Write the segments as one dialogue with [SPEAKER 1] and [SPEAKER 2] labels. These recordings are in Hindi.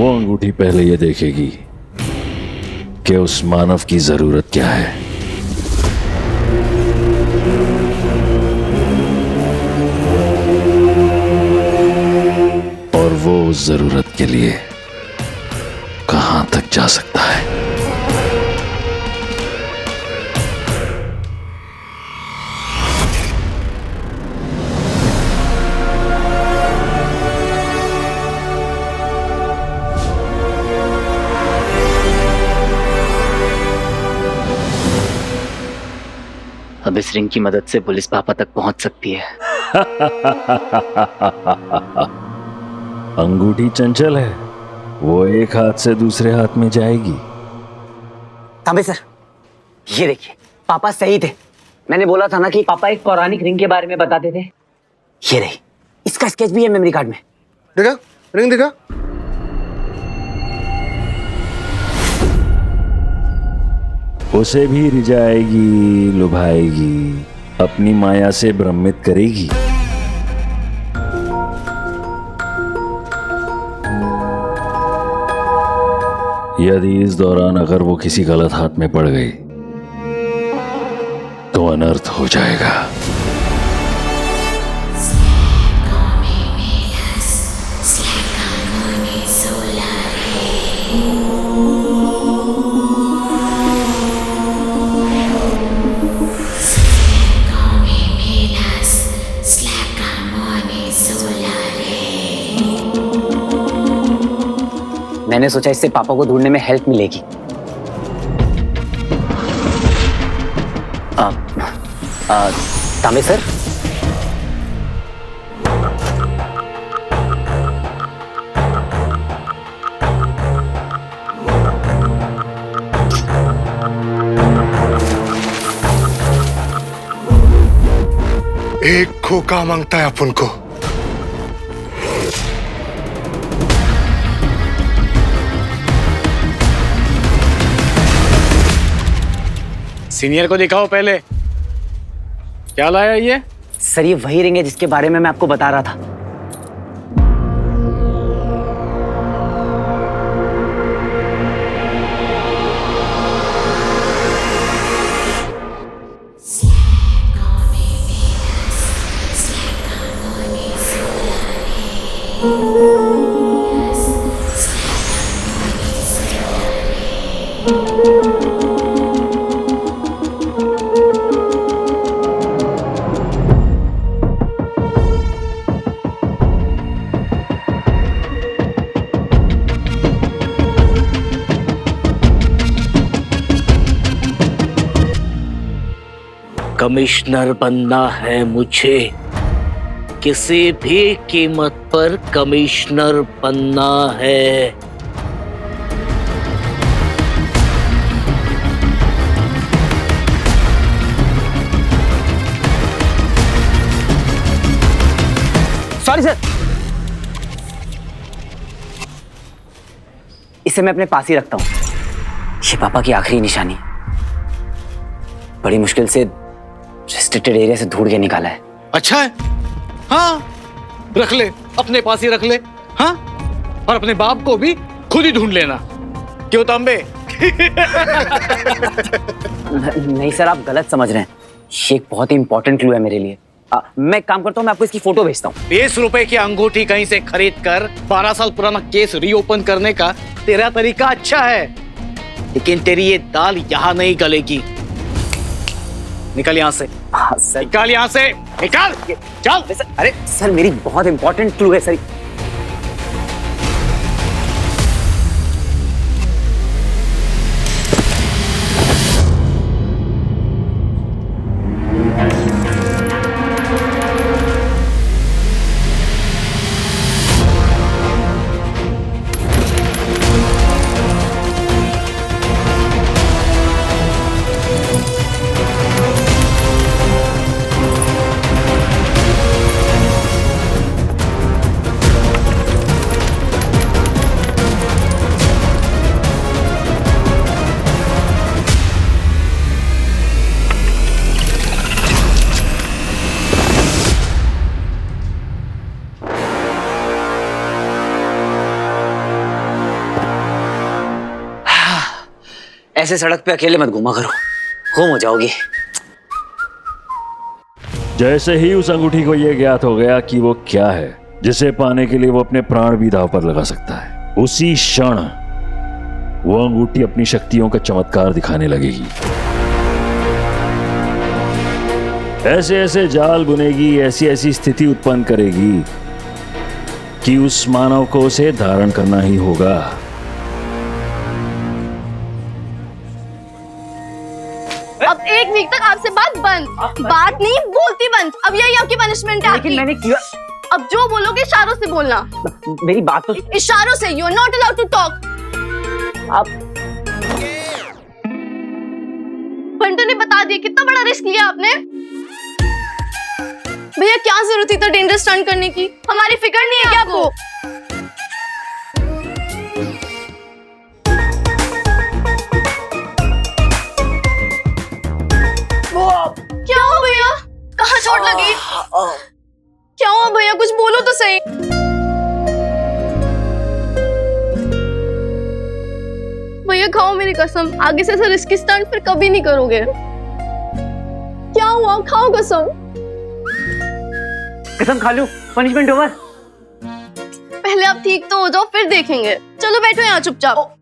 [SPEAKER 1] वो अंगूठी पहले ये देखेगी कि उस मानव की जरूरत क्या है। और वो उस जरूरत के लिए कहां तक जा सकता है।
[SPEAKER 2] अब इस रिंग की मदद से पुलिस पापा तक पहुंच सकती है।
[SPEAKER 1] अंगूठी चंचल है, वो एक हाथ से दूसरे हाथ में जाएगी।
[SPEAKER 3] तांबे सर, ये देखिए, पापा सही थे। मैंने बोला था ना कि पापा एक पौराणिक रिंग के बारे में बताते थे। ये रही, इसका स्केच भी है मेमोरी कार्ड में।
[SPEAKER 4] देखा, रिंग देखा।
[SPEAKER 1] उसे भी रिझाएगी, लुभाएगी, अपनी माया से भ्रमित करेगी। यदि इस दौरान अगर वो किसी गलत हाथ में पड़ गई तो अनर्थ हो जाएगा।
[SPEAKER 3] मैंने सोचा इससे पापा को ढूंढने में हेल्प मिलेगी। तांबे सर,
[SPEAKER 4] एक खोका मांगता है अपन को।
[SPEAKER 5] सीनियर को दिखाओ पहले, क्या लाया ये?
[SPEAKER 3] सर ये वही रिंग है जिसके बारे में मैं आपको बता रहा था।
[SPEAKER 6] कमिश्नर बनना है मुझे, किसी भी कीमत पर कमिश्नर बनना है।
[SPEAKER 3] सॉरी सर, इसे मैं अपने पास ही रखता हूं। ये पापा की आखिरी निशानी है। बड़ी मुश्किल से रेस्ट्रिक्टेड एरिया से ढूंढ के निकाला है।
[SPEAKER 5] अच्छा है, हाँ रख ले, अपने पास ही रख ले। हाँ, और अपने बाप को भी खुद ही ढूंढ लेना। क्यों तांबे?
[SPEAKER 3] नहीं सर, आप गलत समझ रहे हैं। ये एक बहुत ही इंपॉर्टेंट क्लू है मेरे लिए। मैं एक काम करता हूँ, मैं आपको इसकी फोटो भेजता हूँ।
[SPEAKER 5] 20 रुपए की अंगूठी कहीं से खरीद कर 12 साल पुराना केस रीओपन करने का तेरा तरीका अच्छा है, लेकिन तेरी ये दाल यहाँ नहीं गलेगी। निकल यहाँ से।
[SPEAKER 3] हाँ सर।
[SPEAKER 5] निकल यहाँ से, निकल, चल।
[SPEAKER 3] अरे सर, मेरी बहुत इंपॉर्टेंट क्लू है सर। ऐसे सड़क पे अकेले मत घूमा करो, गुम हो जाओगी।
[SPEAKER 1] जैसे ही उस अंगूठी को यह ज्ञात हो गया कि वो क्या है जिसे पाने के लिए वो अपने प्राण भी दांव पर लगा सकता है, उसी क्षण वो अंगूठी अपनी शक्तियों का चमत्कार दिखाने लगेगी। ऐसे ऐसे जाल बुनेगी, ऐसी ऐसी स्थिति उत्पन्न करेगी कि उस मानव को उसे धारण करना ही होगा।
[SPEAKER 7] अब 1 वीक तक आपसे बात बंद, बात नहीं बोलती बंद। अब यही आपकी पनिशमेंट है।
[SPEAKER 3] लेकिन मैंने किया।
[SPEAKER 7] अब जो बोलोगे इशारों से बोलना।
[SPEAKER 3] मेरी बात तो।
[SPEAKER 7] इशारों से। You are not allowed to talk.
[SPEAKER 3] आप
[SPEAKER 7] बंटू ने बता दिया, कितना बड़ा रिस्क लिया आपने। भैया क्या जरूरत थी इतना डेंजरस स्टंट करने की? हमारी फिक्र नहीं है क्या आपको? क्या हुआ भैया? कहाँ चोट लगी? क्या हुआ भैया? कुछ बोलो तो सही। भैया खाओ मेरी कसम, आगे से ऐसा रिस्की स्टंट फिर कभी नहीं करोगे। क्या हुआ? खाओ कसम।
[SPEAKER 3] कसम खा लूं, पनिशमेंट ओवर।
[SPEAKER 7] पहले आप ठीक तो हो जाओ, फिर देखेंगे। चलो बैठो यहाँ चुपचाप।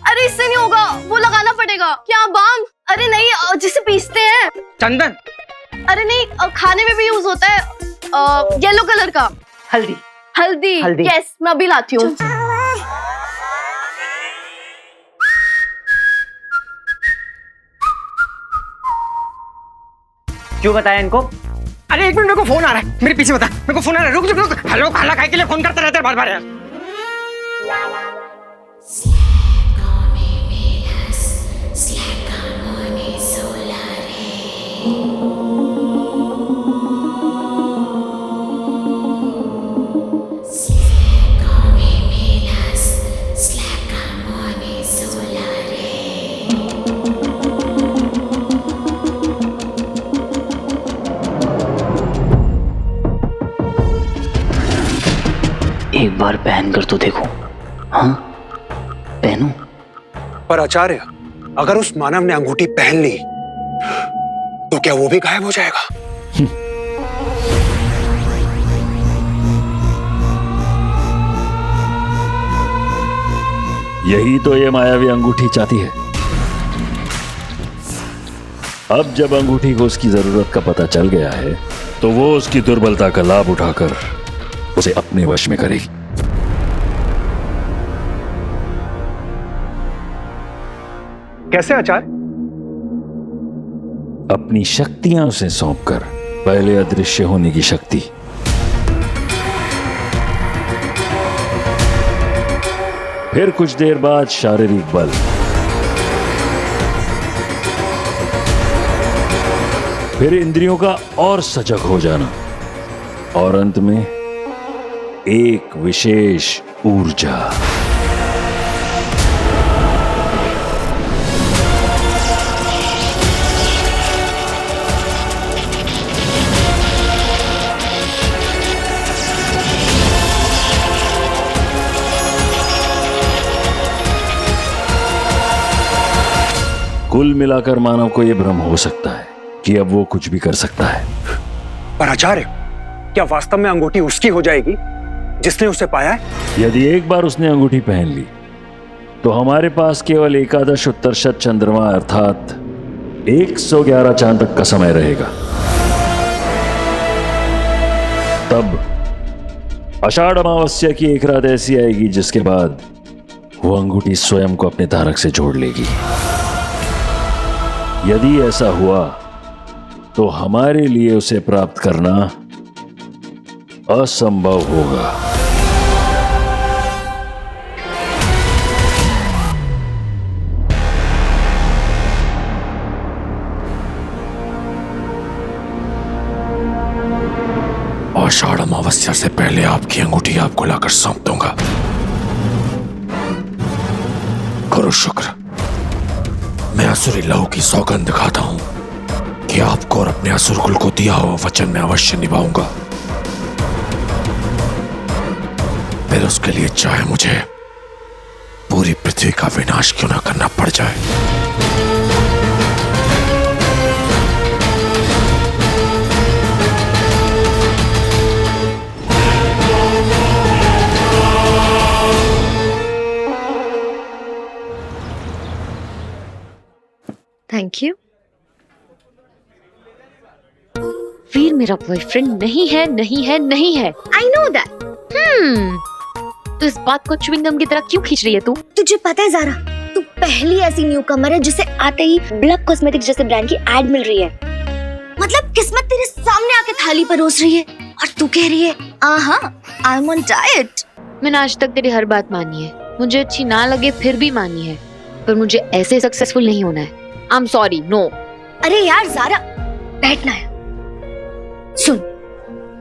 [SPEAKER 7] अरे इससे नहीं होगा, वो लगाना पड़ेगा। क्या बाम? अरे नहीं, जिसे पीसते हैं।
[SPEAKER 3] चंदन।
[SPEAKER 7] अरे नहीं, खाने में भी यूज होता है, येलो कलर का।
[SPEAKER 3] हल्दी।
[SPEAKER 7] हल्दी।
[SPEAKER 3] हल्दी।
[SPEAKER 7] यस, मैं अभी लाती हूँ।
[SPEAKER 3] क्यों बताया इनको?
[SPEAKER 8] अरे 1 मिनट, मेरे को फोन आ रहा है, मेरे पीछे बता। मेरे को फोन आ रहा है, रुक रुक रुक। हेलो, खाला खाए के लिए फोन करते रहते हैं बार-बार यार।
[SPEAKER 2] एक बार पहन कर तो देखो। हाँ, पहनो।
[SPEAKER 4] पर आचार्य, अगर उस मानव ने अंगूठी पहन ली तो क्या वो भी गायब हो जाएगा?
[SPEAKER 1] यही तो ये मायावी अंगूठी चाहती है। अब जब अंगूठी को उसकी जरूरत का पता चल गया है तो वो उसकी दुर्बलता का लाभ उठाकर उसे अपने वश में करेगी।
[SPEAKER 4] कैसे आचार्य?
[SPEAKER 1] अपनी शक्तियां उसे सौंपकर, पहले अदृश्य होने की शक्ति, फिर कुछ देर बाद शारीरिक बल, फिर इंद्रियों का और सजग हो जाना, और अंत में एक विशेष ऊर्जा। कुल मिलाकर मानव को यह भ्रम हो सकता है कि अब वो कुछ भी कर सकता है।
[SPEAKER 4] पर आचार्य, क्या वास्तव में अंगूठी उसकी हो जाएगी जिसने उसे पाया है?
[SPEAKER 1] यदि एक बार उसने अंगूठी पहन ली तो हमारे पास केवल एकादश उत्तरशत चंद्रमा अर्थात 111 चांद तक का समय रहेगा। तब आषाढ़ अमावस्या की एक रात ऐसी आएगी जिसके बाद वो अंगूठी स्वयं को अपने धारक से जोड़ लेगी। यदि ऐसा हुआ तो हमारे लिए उसे प्राप्त करना असंभव होगा।
[SPEAKER 4] आषाढ़ अमावस्या से पहले आपकी अंगूठी आपको लाकर सौंप दूंगा। करो शुक्र, मैं असुरी लहू की सौगंध खाता हूं कि
[SPEAKER 9] कि आपको और अपने असुरकुल को दिया हुआ वचन मैं अवश्य निभाऊंगा। फिर उसके लिए चाहे मुझे पूरी पृथ्वी का विनाश क्यों ना करना पड़ जाए।
[SPEAKER 10] Thank you. वीर मेरा बॉयफ्रेंड नहीं है, नहीं है, नहीं है। I know that. तो इस बात को च्युइंगम की तरह क्यों खींच रही है तू?
[SPEAKER 11] तुझे पता है ज़ारा, तू पहली ऐसी न्यू कमर है जिसे आते ही ब्लक कॉस्मेटिक्स जैसे ब्रांड की एड मिल रही है। मतलब किस्मत तेरे सामने आके थाली परोस रही है और तू कह रही है आई एम ऑन डाइट।
[SPEAKER 10] मैंने आज तक तेरी हर बात मानी है, मुझे अच्छी ना लगे फिर भी मानी है, पर मुझे ऐसे सक्सेसफुल नहीं होना है। I am sorry, no.
[SPEAKER 11] अरे यार ज़ारा, बैठना है। सुन,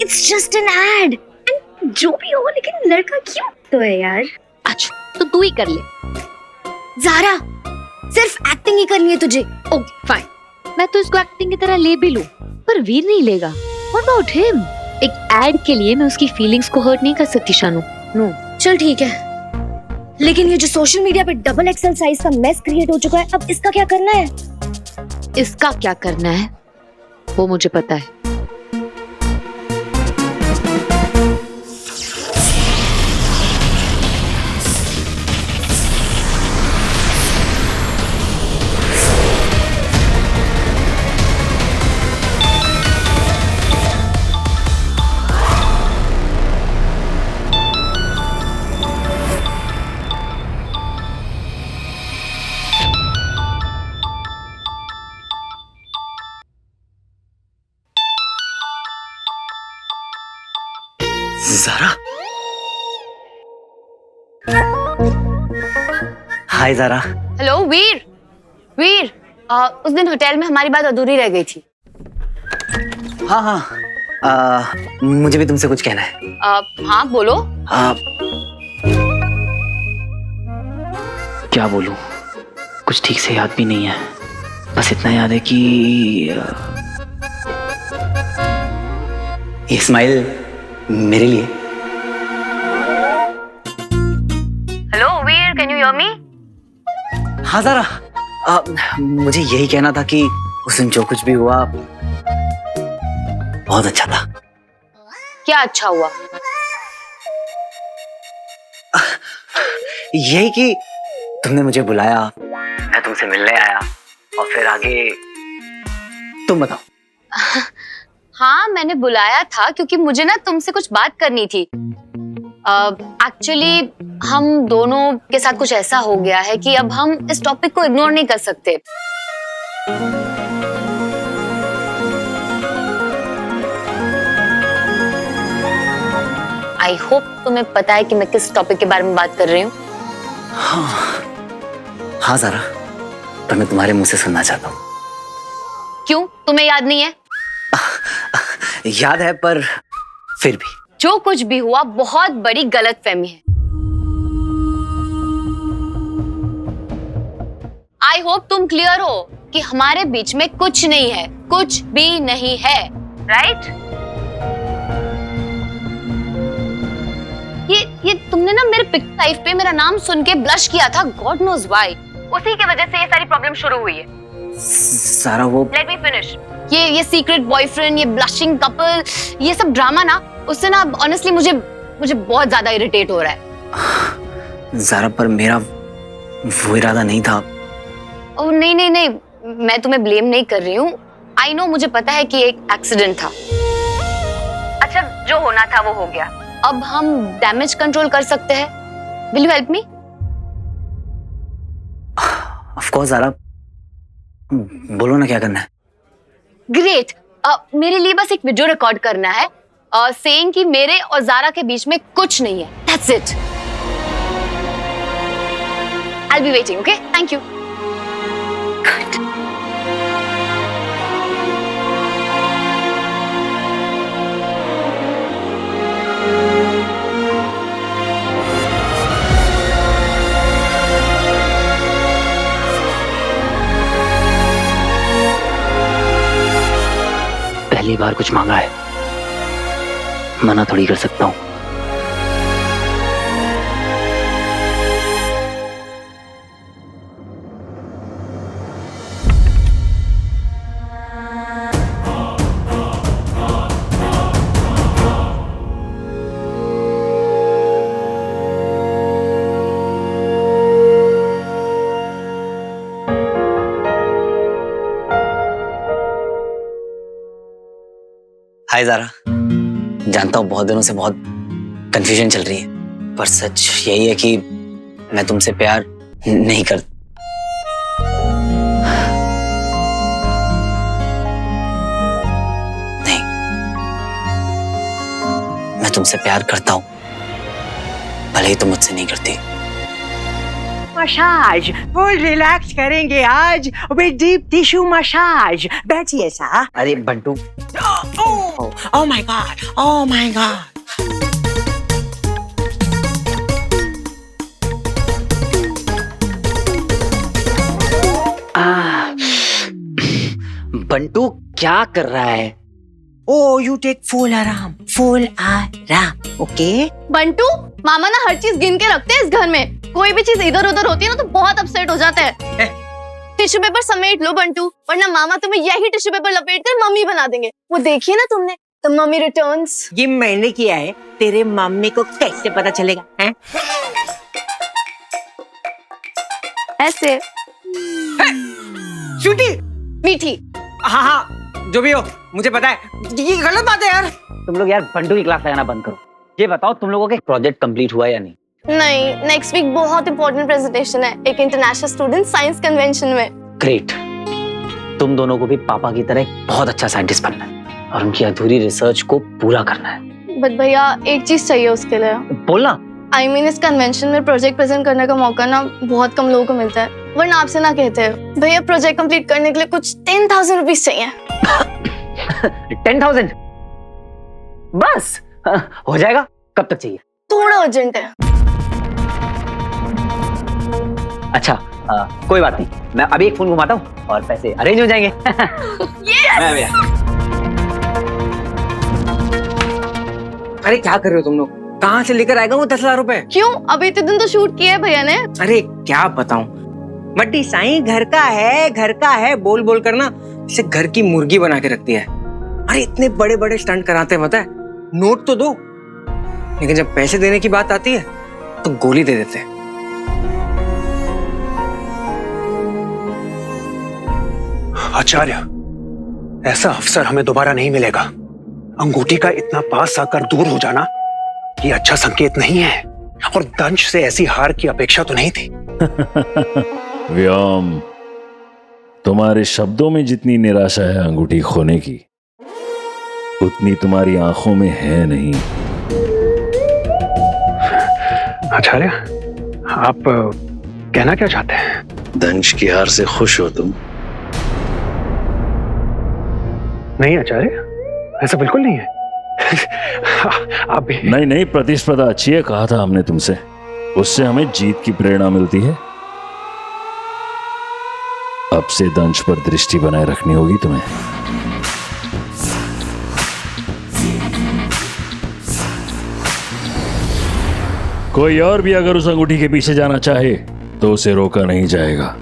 [SPEAKER 11] इट्स जस्ट एन एड, जो भी हो, लेकिन लड़का क्यों तो है यार।
[SPEAKER 10] अच्छा तो तू ही कर ले।
[SPEAKER 11] ज़ारा, सिर्फ एक्टिंग ही करनी है तुझे।
[SPEAKER 10] ओके फाइन, मैं तो इसको एक्टिंग की तरह ले भी लूं, पर वीर नहीं लेगा। What about him? एक एड के लिए मैं उसकी फीलिंग्स को हर्ट नहीं कर सकती शानू। नो।
[SPEAKER 11] चल ठीक है, लेकिन ये जो सोशल मीडिया पे डबल एक्सेल साइज का मेस क्रिएट हो चुका है, अब इसका क्या करना है?
[SPEAKER 10] इसका क्या करना है वो मुझे पता है।
[SPEAKER 3] ज़ारा, हाय ज़ारा।
[SPEAKER 7] हेलो वीर। वीर, उस दिन होटल में हमारी बात अधूरी रह गई थी।
[SPEAKER 3] हाँ, मुझे भी तुमसे कुछ कहना है।
[SPEAKER 7] हाँ बोलो।
[SPEAKER 2] क्या बोलूं, कुछ ठीक से याद भी नहीं है। बस इतना याद है कि
[SPEAKER 3] ये स्माइल मेरे लिए।
[SPEAKER 7] Hello Veer, can you hear me?
[SPEAKER 3] हाँ ज़ारा, मुझे यही कहना था कि उस दिन जो कुछ भी हुआ बहुत अच्छा था।
[SPEAKER 7] क्या अच्छा हुआ?
[SPEAKER 3] यही कि तुमने मुझे बुलाया, मैं तुमसे मिलने आया, और फिर आगे तुम बताओ।
[SPEAKER 7] हाँ, मैंने बुलाया था क्योंकि मुझे ना तुमसे कुछ बात करनी थी। एक्चुअली हम दोनों के साथ कुछ ऐसा हो गया है कि अब हम इस टॉपिक को इग्नोर नहीं कर सकते। आई होप तुम्हें पता है कि मैं किस टॉपिक के बारे में बात कर रही हूँ।
[SPEAKER 3] हाँ ज़ारा, पर मैं तुम्हारे मुंह से सुनना चाहता हूँ।
[SPEAKER 7] क्यों, तुम्हें याद नहीं है?
[SPEAKER 3] याद है, पर फिर भी।
[SPEAKER 7] जो कुछ भी हुआ बहुत बड़ी गलतफहमी है। आई होप तुम क्लियर हो कि हमारे बीच में कुछ नहीं है, कुछ भी नहीं है, राइट? ये तुमने ना मेरे पिक लाइफ पे मेरा नाम सुन के ब्लश किया था, गॉड नोज व्हाई। उसी की वजह से ये सारी प्रॉब्लम शुरू हुई है।
[SPEAKER 3] सारा वो
[SPEAKER 7] लेट मी फिनिश। ये सीक्रेट बॉयफ्रेंड, ये ब्लशिंग कपल, ये सब ड्रामा ना, उससे ना ऑनेस्टली मुझे बहुत ज्यादा इरिटेट हो रहा है।
[SPEAKER 3] ज़ारा, पर मेरा वो इरादा नहीं था।
[SPEAKER 7] ओह नहीं, मैं तुम्हें ब्लेम नहीं कर रही हूँ। आई नो, मुझे पता है कि एक एक्सीडेंट था। अच्छा, जो होना था वो हो गया। अब हम डैमेज कंट्रोल कर सकते हैं। Will you help me?
[SPEAKER 3] Of course Zara, बोलो ना क्या करना है।
[SPEAKER 7] ग्रेट। मेरे लिए बस एक वीडियो रिकॉर्ड करना है, सेइंग कि मेरे और ज़ारा के बीच में कुछ नहीं है। That's it. I will be waiting, okay? Thank you.
[SPEAKER 2] पहली बार कुछ मांगा है, मना थोड़ी कर सकता हूँ।
[SPEAKER 3] हाय ज़ारा, जानता हूँ बहुत दिनों से बहुत कंफ्यूजन चल रही है, पर सच यही है कि मैं तुमसे प्यार नहीं कर। नहीं, मैं तुमसे प्यार करता हूँ, भले ही तुम मुझसे नहीं करती।
[SPEAKER 8] मसाज फुल रिलैक्स करेंगे आज विद डीप टिश्यू मसाज। बैठिए सा।
[SPEAKER 3] अरे Bantu,
[SPEAKER 8] oh my God, oh my God.
[SPEAKER 3] Bantu क्या कर रहा है?
[SPEAKER 8] Oh, you take full आराम, ओके?
[SPEAKER 7] बंटू, मामा ना हर चीज गिन के रखते हैं इस घर में। कोई भी चीज इधर उधर होती है ना तो बहुत अपसेट हो जाता है। टिश्यू पेपर समेट लो बंटू, वरना मामा तुम्हें यही टिश्यू पेपर लपेट कर मम्मी बना देंगे। वो देखिए ना तुमने, तो मम्मी रिटर्न्स।
[SPEAKER 8] ये मैंने किया है, तेरे मम्मी को कैसे पता चलेगा? हैं?
[SPEAKER 7] ऐसे
[SPEAKER 8] श्रुति,
[SPEAKER 7] मीठी।
[SPEAKER 8] हाँ हाँ, जो भी हो, मुझे पता है ये गलत बात है यार।
[SPEAKER 3] तुम लोग यार बंटू की क्लास लगाना बंद करो। ये बताओ तुम लोगों के प्रोजेक्ट कंप्लीट हुआ या नहीं?
[SPEAKER 7] नहीं, नेक्स्ट वीक बहुत इंपॉर्टेंट प्रेजेंटेशन है एक इंटरनेशनल स्टूडेंट साइंस कन्वेंशन में।
[SPEAKER 3] ग्रेट, तुम दोनों को भी पापा की तरह एक बहुत अच्छा साइंटिस्ट बनना है और उनकी अधूरी रिसर्च को पूरा करना है।
[SPEAKER 7] बट भैया एक चीज चाहिए उसके लिए।
[SPEAKER 3] बोलना।
[SPEAKER 7] I mean, इस कन्वेंशन में प्रोजेक्ट प्रेजेंट करने का मौका ना बहुत कम लोगों को मिलता है, वरना आपसे ना कहते हैं भैया प्रोजेक्ट कंप्लीट करने के लिए कुछ 10,000 रुपीज चाहिए।
[SPEAKER 3] 10,000 बस? हो जाएगा। कब तक चाहिए?
[SPEAKER 7] थोड़ा अर्जेंट है।
[SPEAKER 3] अच्छा, कोई बात नहीं, मैं अभी एक फोन घुमाता हूँ और पैसे अरेंज हो जाएंगे।
[SPEAKER 7] yes!
[SPEAKER 8] अरे क्या कर रहे हो तुम लोग? कहाँ से लेकर आएगा वो 10,000 रुपए?
[SPEAKER 7] क्यों? अभी इतने दिन तो शूट किया है भैया ने।
[SPEAKER 8] अरे क्या बताऊं, मट्टी साईं घर का है बोल बोल कर ना इसे घर की मुर्गी बना के रखती है। अरे इतने बड़े बड़े स्टंट कराते हैं, पता है? नोट तो दो, लेकिन जब पैसे देने की बात आती है तो गोली दे देते हैं।
[SPEAKER 4] आचार्य, ऐसा अवसर हमें दोबारा नहीं मिलेगा। अंगूठी का इतना पास आकर दूर हो जाना ये अच्छा संकेत नहीं है, और दंश से ऐसी हार की अपेक्षा तो नहीं थी।
[SPEAKER 1] व्योम, तुम्हारे शब्दों में जितनी निराशा है अंगूठी खोने की, उतनी तुम्हारी आंखों में है नहीं।
[SPEAKER 4] आचार्य, आप कहना क्या चाहते हैं?
[SPEAKER 9] दंश की हार से खुश हो तुम?
[SPEAKER 4] नहीं आचार्य, ऐसा बिल्कुल नहीं है। आप भी
[SPEAKER 1] नहीं, प्रतिस्पर्धा अच्छी है, कहा था हमने तुमसे, उससे हमें जीत की प्रेरणा मिलती है। अब से दंश पर दृष्टि बनाए रखनी होगी तुम्हें। कोई और भी अगर उस अंगूठी के पीछे जाना चाहे तो उसे रोका नहीं जाएगा।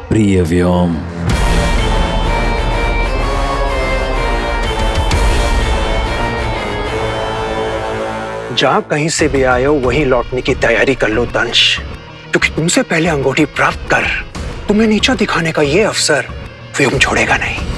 [SPEAKER 1] प्रिय व्योम,
[SPEAKER 4] जहां कहीं से भी आए हो वहीं लौटने की तैयारी कर लो दंश, क्योंकि तुमसे पहले अंगूठी प्राप्त कर तुम्हें नीचा दिखाने का ये अवसर व्योम छोड़ेगा नहीं।